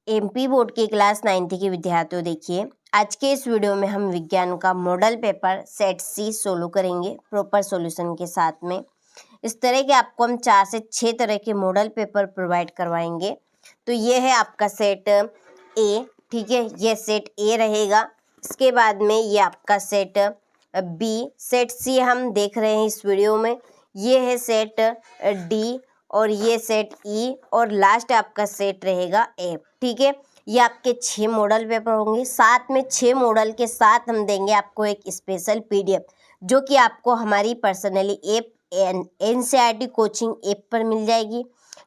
MP board के class 9th के विद्यार्थियों, देखिए आज के इस वीडियो में हम विज्ञान का मॉडल पेपर सेट सी सोल्व करेंगे प्रॉपर सॉल्यूशन के साथ में। इस तरह के आपको हम 4 से 6 तरह के मॉडल पेपर प्रोवाइड करवाएंगे। तो ये है आपका सेट ए, ठीक है, ये सेट ए रहेगा। इसके बाद में ये आपका सेट बी, सेट सी हम देख रहे हैं इस वीडियो में, ये है सेट डी और ये सेट ई और लास्ट आपका सेट रहेगा ए, ठीक है। ये आपके 6 मॉडल पेपर होंगे। साथ में 6 मॉडल के साथ हम देंगे आपको एक स्पेशल पीडीएफ जो कि आपको हमारी personally app NCERT coaching app पर मिल जाएगी,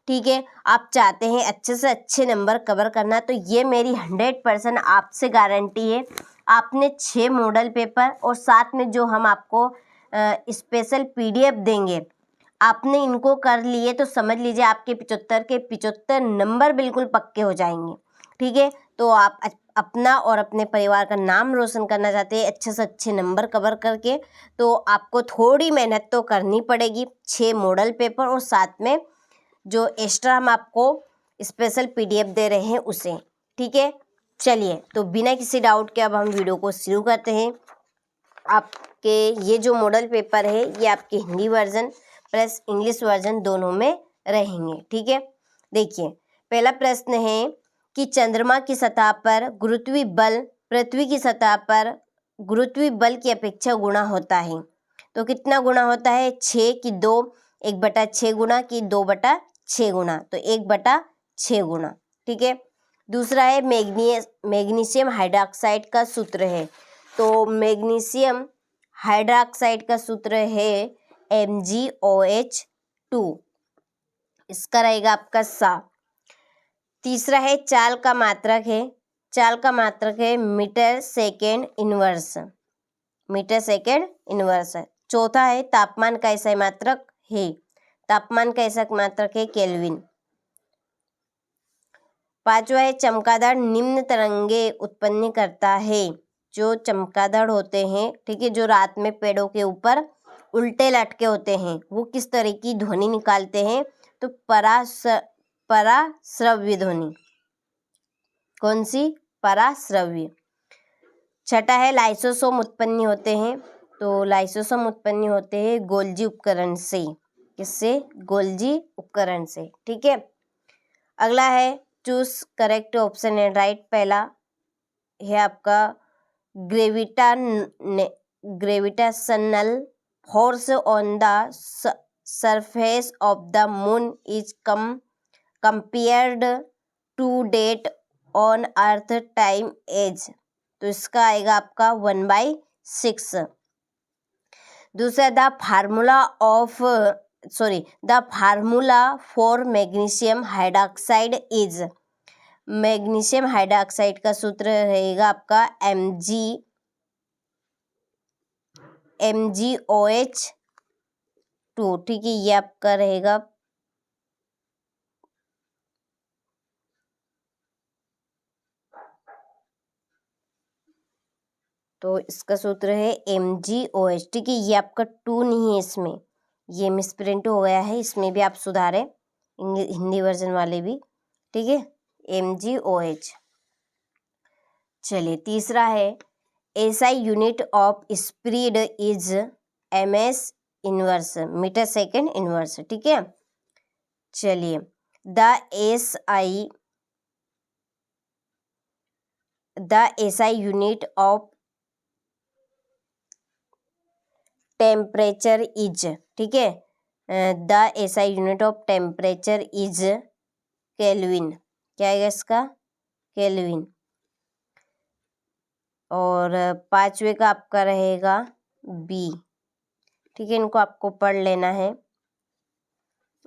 ठीक है। आप चाहते हैं अच्छे से अच्छे नंबर कवर करना तो ये मेरी 100% आपसे गारंटी है। आपने 6 मॉडल पेपर और साथ में जो हम आपको स्पेशल पीडीएफ देंगे, आपने इनको कर लिए तो समझ लीजिए आपके 75 के 75 नंबर बिल्कुल पक्के हो जाएंगे, ठीक है। तो आप अपना और अपने परिवार का नाम रोशन करना चाहते हैं अच्छे से अच्छे नंबर कवर करके, तो आपको थोड़ी मेहनत तो करनी पड़ेगी। 6 मॉडल पेपर और साथ में जो एक्स्ट्रा हम आपको स्पेशल पीडीएफ दे रहे हैं उसे, ठीक है। चलिए तो बिना किसी डाउट के अब हम वीडियो को शुरू करते हैं। आपके ये जो मॉडल पेपर है ये आपके Hindi version plus English version दोनों में रहेंगे, ठीक है। देखिए पहला प्रश्न है कि चंद्रमा की सतह पर गुरुत्वीय बल पृथ्वी की सतह पर गुरुत्वीय बल की अपेक्षा गुणा होता है। तो कितना गुणा होता है? 6 की 2, 1/6 गुणा की 2/6 गुणा, तो 1/6 गुणा, ठीक है। दूसरा है मैग्नीशियम हाइड्रोक्साइड का सूत्र है। तो मैग्नीशियम हाइड्रोक्साइड का सूत्र है MgOH2, इसका रहेगा आपका सा। तीसरा है चाल का मात्रक है, चाल का मात्रक है metre second inverse, metre second inverse. चौथा है तापमान का ऐसा मात्रक है, तापमान का ऐसा मात्रक है केल्विन। पांचवा है चमगादड़ निम्न तरंगे उत्पन्न करता है। जो चमगादड़ होते हैं, ठीक है, जो रात में पेड़ों के ऊपर उल्टे लटके होते हैं, वो किस तरह की ध्वनि निकालते हैं? तो पराश्रव्य ध्वनि। कौन सी? पराश्रव्य। छठा है लाइसोसोम उत्पन्न होते हैं। तो लाइसोसोम उत्पन्न होते हैं गोल्जी उपकरण से। किससे? गोल्जी उपकरण से, ठीक है। अगला है choose correct option and right. पहला है आपका gravitational force on the surface of the moon is compared to that on earth time as. तो इसका आएगा आपका 1/6। दूसरा the formula for magnesium hydroxide is. Magnesium hydroxide का सूत्र रहेगा आपका MgOH2, ठीक है, ये आपका रहेगा। तो इसका सूत्र है MgOH, ठीक है। ये आपका 2 नहीं है, इसमें ये मिसप्रिंट हो गया है, इसमें भी आप सुधारें, हिंदी वर्जन वाले भी, ठीक है, MgOH। चलिए तीसरा है SI unit of speed is MS inverse, metre second inverse, ठीक है। चलिए the SI unit of temperature is, ठीक है, the SI unit of temperature is kelvin. क्या है इसका? केल्विन। और पांचवे का आपका रहेगा बी, ठीक है, इनको आपको पढ़ लेना है।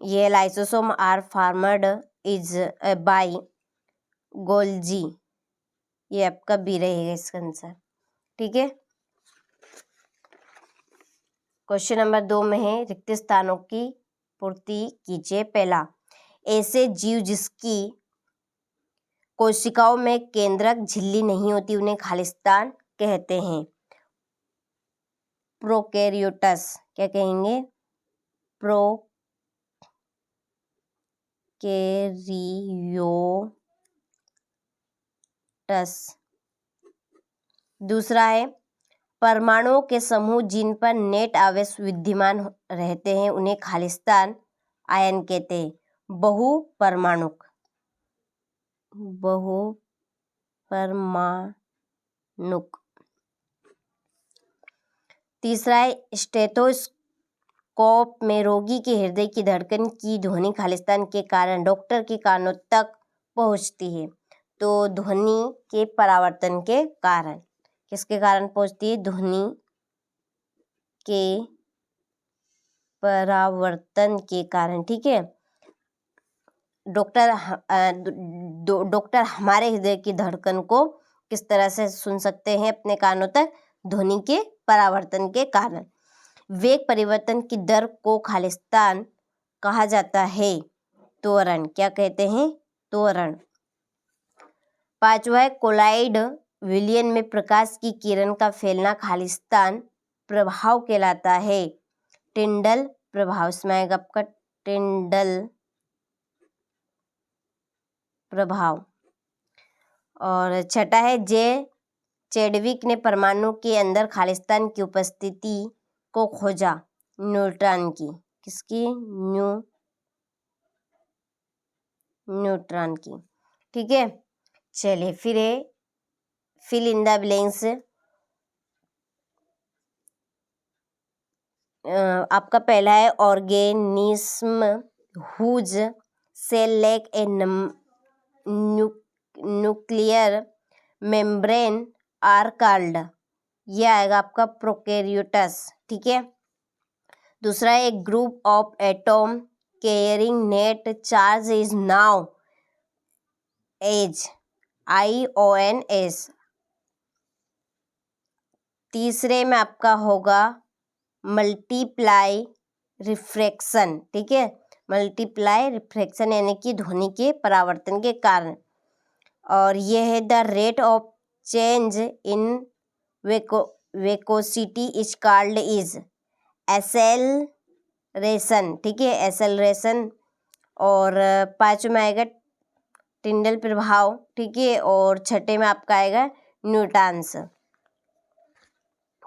ये lysosome are formed is by Golgi, ये आपका बी रहेगा इसका आंसर, ठीक है। क्वेश्चन नंबर 2 में है रिक्त स्थानों की पूर्ति कीजिए। पहला, ऐसे जीव जिसकी कोशिकाओं में केंद्रक झिल्ली नहीं होती उन्हें खालिस्तान कहते हैं। प्रोकैरियोट्स, क्या कहेंगे? प्रोकैरियोट्स, दूसरा है परमाणुओं के समूह जिन पर नेट आवेश विद्यमान रहते हैं उन्हें खालिस्तान आयन कहते हैं। बहुपरमाणुक तीसरा है स्टेथोस्कोप में रोगी के हृदय की धड़कन की ध्वनि खालिस्तान के कारण डॉक्टर के कानों तक पहुंचती है। तो ध्वनि के परावर्तन के कारण, किसके कारण पहुंचती है? ध्वनि के परावर्तन के कारण। ठीक है, डॉक्टर हमारे हृदय की धड़कन को किस तरह से सुन सकते हैं अपने कानों तक? ध्वनि के परावर्तन के कारण। वेग परिवर्तन की दर को खालिस्तान कहा जाता है त्वरण। क्या कहते हैं? त्वरण। पांचवा है कोलाइड विलयन में प्रकाश की किरण का फैलना खालिस्तान प्रभाव कहलाता है। टिंडल प्रभाव, इसमें आएगा आपका टिंडल प्रभाव। और छठा है जे चैडविक ने परमाणु के अंदर खालिस्तान की उपस्थिति को खोजा न्यूट्रॉन की। किसकी? न्यूट्रॉन की। ठीक है, चलिए फिर है फिल इन द ब्लैंक्स। आपका पहला है organism whose cell lack a nuclear membrane are called. ये आएगा आपका प्रोकैरियोट्स। ठीक है, दूसरा है group of atom carrying net charge is known as IONS। तीसरे में आपका होगा मल्टीप्लाई रिफ्रैक्शन। ठीक है, मल्टीप्लाई रिफ्रैक्शन यानी कि ध्वनि के परावर्तन के कारण। और ये है the rate of change in velocity is called is acceleration. ठीक है, एसेलरेशन। और पांचवें में आएगा टिंडल प्रभाव। ठीक है, और छठे में आपका आएगा न्यूट्रॉन्स।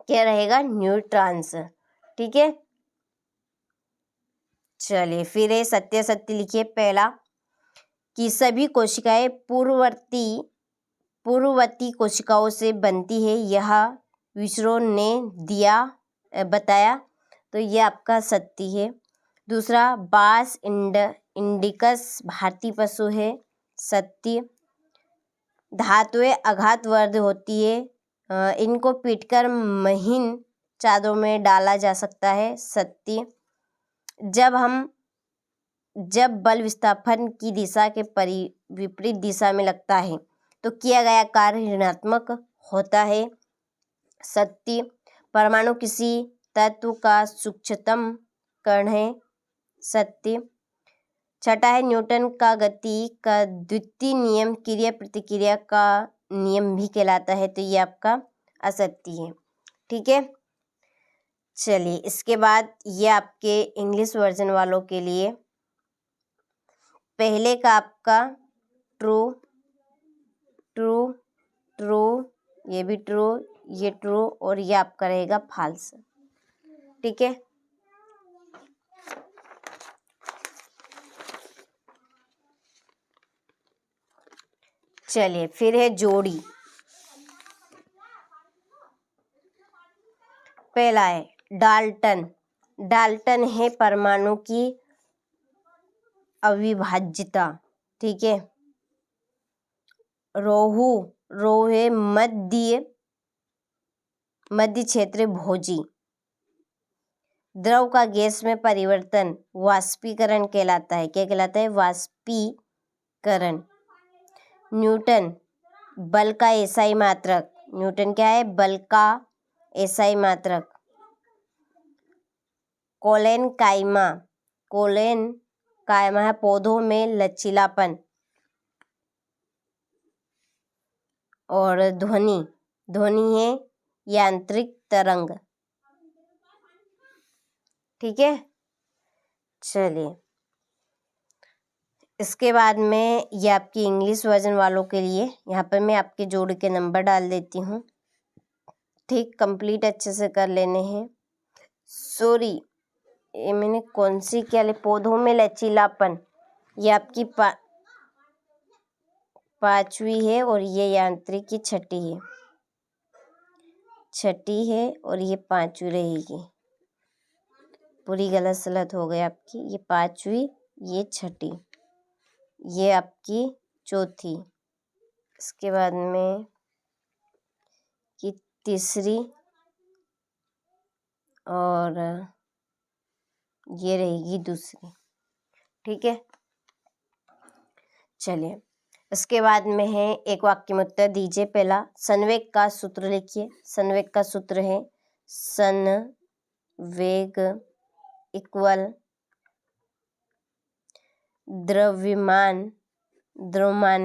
क्या रहेगा? न्यूट्रॉन्स। ठीक है, चलिए फिर है सत्य सत्य लिखिए। पहला कि सभी कोशिकाएं पूर्ववर्ती कोशिकाओं से बनती है, यह विसरो ने बताया। तो ये आपका सत्य है। दूसरा बास इंडिकस भारतीय पशु है, सत्य। धातुएं अघातवर्ध होती है, इनको पीटकर महीन चादरों में डाला जा सकता है, सत्य। जब बल विस्थापन की दिशा के विपरीत दिशा में लगता है तो किया गया कार्य ऋणात्मक होता है, सत्य। परमाणु किसी तत्व का सूक्ष्मतम कण है, सत्य। छठा है न्यूटन का गति का द्वितीय नियम क्रिया प्रतिक्रिया का नियम भी कहलाता है, तो ये आपका असत्य है। ठीक है, चलिए इसके बाद ये आपके इंग्लिश वर्जन वालों के लिए पहले का आपका ट्रू ट्रू ट्रू, ये भी ट्रू, ये ट्रू, और ये आपका रहेगा फॉल्स। ठीक है, चलिए फिर है जोड़ी। पहला है डाल्टन। डाल्टन है परमाणु की अविभाज्यता। ठीक है, रोहू है मध्य क्षेत्र भोजी। द्रव का गैस में परिवर्तन वाष्पीकरण कहलाता है। क्या कहलाता है? वाष्पीकरण। न्यूटन बल का एसआई मात्रक। न्यूटन क्या है? बल का एसआई मात्रक। कोलेन कायमा है पौधों में लचीलापन। और ध्वनि है यांत्रिक तरंग। ठीक है, चलिए इसके बाद में ये आपकी इंग्लिश वर्जन वालों के लिए यहाँ पर मैं आपके जोड़ के नंबर डाल देती हूँ। ठीक, कंप्लीट अच्छे से कर लेने हैं। सॉरी, ये मैंने कौन सी क्या ले, पौधों में लचीलापन, ये आपकी पांचवी है और ये यांत्रिकी छठी है और ये पांचवी रहेगी। पूरी गलत सलत हो गई आपकी, ये पांचवी, ये छठी, ये आपकी चौथी, इसके बाद में कि तीसरी और ये रहेगी दूसरी। ठीक है, चलिए इसके बाद में है एक वाक्य में उत्तर दीजिए। पहला, संवेग का सूत्र लिखिए। संवेग का सूत्र है संवेग इक्वल द्रव्यमान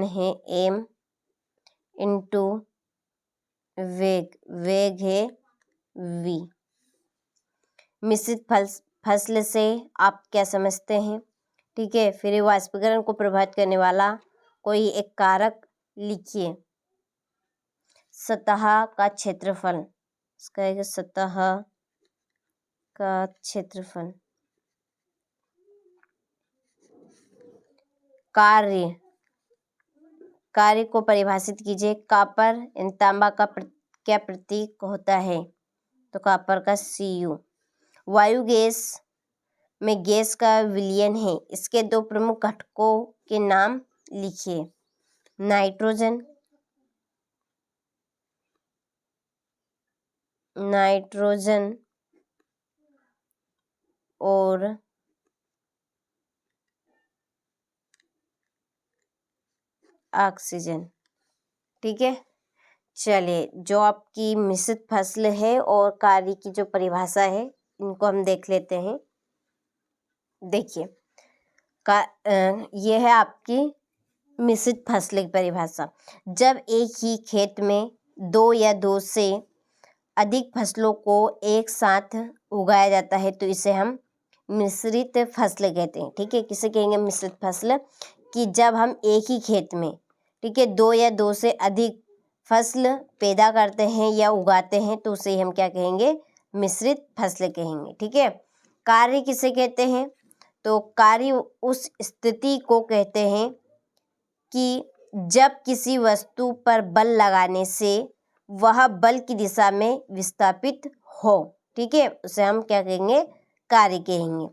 है m इंटू वेग है v। मिश्रित फसल से आप क्या समझते हैं? ठीक है, फिर वाष्पीकरण को प्रभावित करने वाला कोई एक कारक लिखिए। सतह का क्षेत्रफल, इसका है सतह का क्षेत्रफल। कार्य को परिभाषित कीजिए। कॉपर इन तांबा का क्या प्रतीक होता है? तो कॉपर का Cu। वायु गैस में गैस का विलयन है, इसके दो प्रमुख घटकों के नाम लिखिए। नाइट्रोजन और ऑक्सीजन। ठीक है, चलिए जो आपकी मिश्रित फसल है और कार्य की जो परिभाषा है इनको हम देख लेते हैं। देखिए ये है आपकी मिश्रित फसल की परिभाषा। जब एक ही खेत में दो या दो से अधिक फसलों को एक साथ उगाया जाता है तो इसे हम मिश्रित फसल कहते हैं। ठीक है, किसे कहेंगे? मिश्रित फसल। कि जब हम एक ही खेत में, ठीक है, दो या दो से अधिक फसल पैदा करते हैं या उगाते हैं तो उसे हम क्या कहेंगे? मिश्रित फसल कहेंगे। ठीक है, कार्य किसे कहते हैं? तो कार्य उस स्थिति को कहते हैं कि जब किसी वस्तु पर बल लगाने से वह बल की दिशा में विस्थापित हो। ठीक है, उसे हम क्या कहेंगे? कार्य कहेंगे।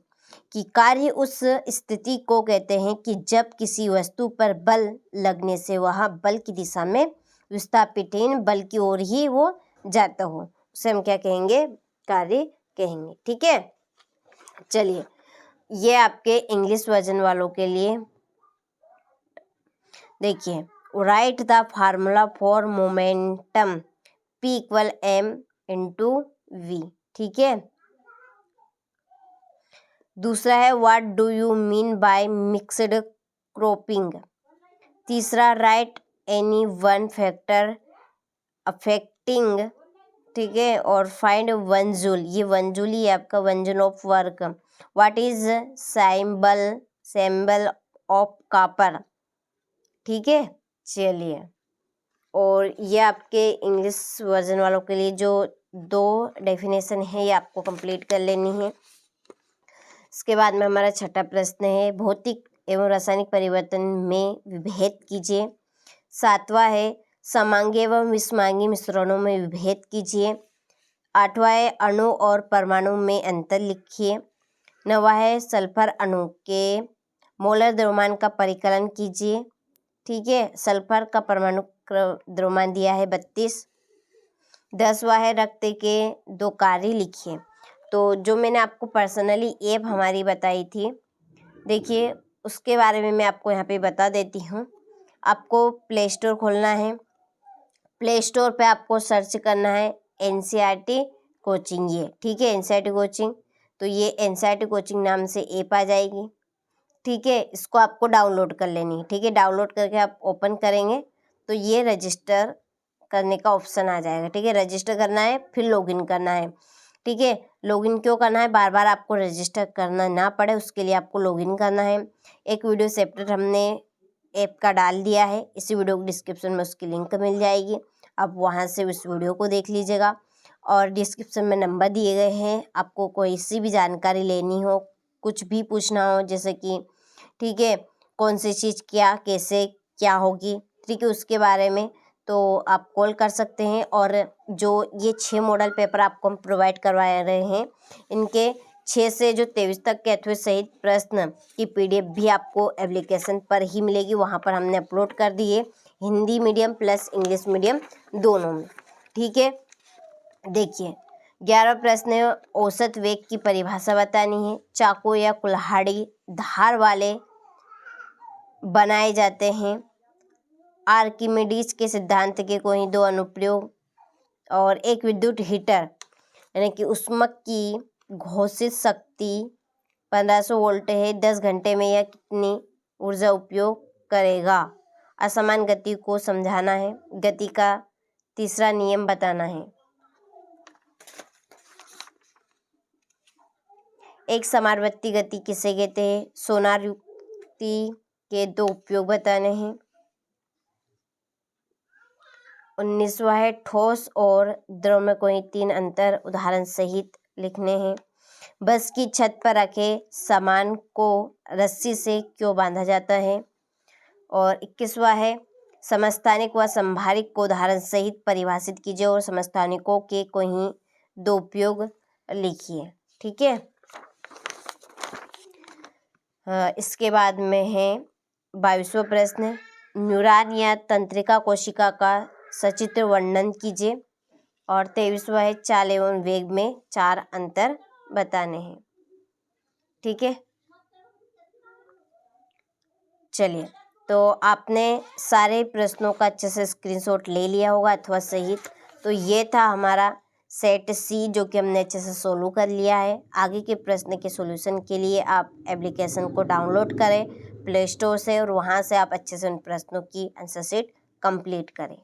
कि कार्य उस स्थिति को कहते हैं कि जब किसी वस्तु पर बल लगने से वह बल की दिशा में विस्थापित है, बल की ओर ही वो जाता हो, उसे हम क्या कहेंगे? कार्य कहेंगे। ठीक है, चलिए ये आपके इंग्लिश वर्जन वालों के लिए देखिए। Write the formula for momentum P equal m into v। ठीक है, दूसरा है what do you mean by mixed cropping. तीसरा, write any one factor affecting, ठीक है, और फाइंड वन जूल। ये वन जूल ही आपका one joule of work. What is symbol of copper. ठीक है, चलिए और ये आपके इंग्लिश वर्जन वालों के लिए जो दो डेफिनेशन है ये आपको कंप्लीट कर लेनी है। इसके बाद में हमारा छठा प्रश्न है भौतिक एवं रासायनिक परिवर्तन में विभेद कीजिए। सातवां है समांगी एवं विषमांगी मिश्रणों में विभेद कीजिए। आठवां है अणु और परमाणु में अंतर लिखिए। नौवां है सल्फर अणु के मोलर द्रव्यमान का परिकलन कीजिए। ठीक है, सल्फर का परमाणु द्रव्यमान दिया है 32। 10वां है रक्त के दो कार्य लिखिए। तो जो मैंने आपको पर्सनली ऐप हमारी बताई थी, देखिए उसके बारे में मैं आपको यहाँ पे बता देती हूँ। आपको प्ले स्टोर खोलना है। प्ले स्टोर पे आपको सर्च करना है NCERT कोचिंग। ये ठीक है, NCERT कोचिंग। तो ये NCERT कोचिंग नाम से ऐप आ जाएगी। ठीक है, इसको आपको डाउनलोड कर लेनी है। ठीक है, डाउनलोड करके आप ओपन करेंगे तो ये रजिस्टर करने का ऑप्शन आ जाएगा। ठीक है, रजिस्टर करना है, फिर लॉगिन करना है। ठीक है। लॉगिन क्यों करना है, बार बार आपको रजिस्टर करना ना पड़े उसके लिए आपको लॉगिन करना है। एक वीडियो सेपरेट हमने ऐप का डाल दिया है, इसी वीडियो के डिस्क्रिप्शन में उसकी लिंक मिल जाएगी, आप वहाँ से उस वीडियो को देख लीजिएगा। और डिस्क्रिप्शन में नंबर दिए गए हैं, आपको कोई सी भी जानकारी लेनी हो, कुछ भी पूछना हो, जैसे कि ठीक है कौन सी चीज़ क्या कैसे क्या होगी, ठीक है, उसके बारे में तो आप कॉल कर सकते हैं। और जो ये 6 मॉडल पेपर आपको हम प्रोवाइड करवा रहे हैं, इनके 6 से जो 23 तक के अथवा सहित प्रश्न की PDF भी आपको एप्लीकेशन पर ही मिलेगी, वहाँ पर हमने अपलोड कर दी है, Hindi medium plus English medium दोनों में, ठीक है। देखिए 11 प्रश्न है, औसत वेग की परिभाषा बतानी है, चाकू या कुल्हाड़ी धार वाले बनाए जाते हैं, आर्किमिडीज के सिद्धांत के कोई 2 अनुप्रयोग, और एक विद्युत हीटर यानी कि ऊष्मक की घोषित शक्ति 1500 वोल्ट है, 10 घंटे में यह कितनी ऊर्जा उपयोग करेगा। असमान गति को समझाना है, गति का तीसरा नियम बताना है, एक समावर्ती गति किसे कहते हैं, सोनार युक्ति के 2 उपयोग बताने हैं। 19वां है ठोस और द्रव में कोई 3 अंतर उदाहरण सहित लिखने हैं। बस की छत पर रखे सामान को रस्सी से क्यों बांधा जाता है। और 21वां है समस्थानिक व संभारिक को उदाहरण सहित परिभाषित कीजिए और समस्थानिकों के कोई 2 उपयोग लिखिए, ठीक है। इसके बाद में है 22वां प्रश्न, न्यूरॉन या तंत्रिका कोशिका का सचित्र वर्णन कीजिए। और 23वां है चाल एवं वेग में 4 अंतर बताने हैं, ठीक है। चलिए, तो आपने सारे प्रश्नों का अच्छे से स्क्रीनशॉट ले लिया होगा अथवा सहित। तो ये था हमारा सेट सी जो कि हमने अच्छे से सोल्व कर लिया है। आगे के प्रश्न के सॉल्यूशन के लिए आप एप्लीकेशन को डाउनलोड करें प्ले स्टोर से, और वहाँ से आप अच्छे से उन प्रश्नों की आंसर शीट कंप्लीट करें।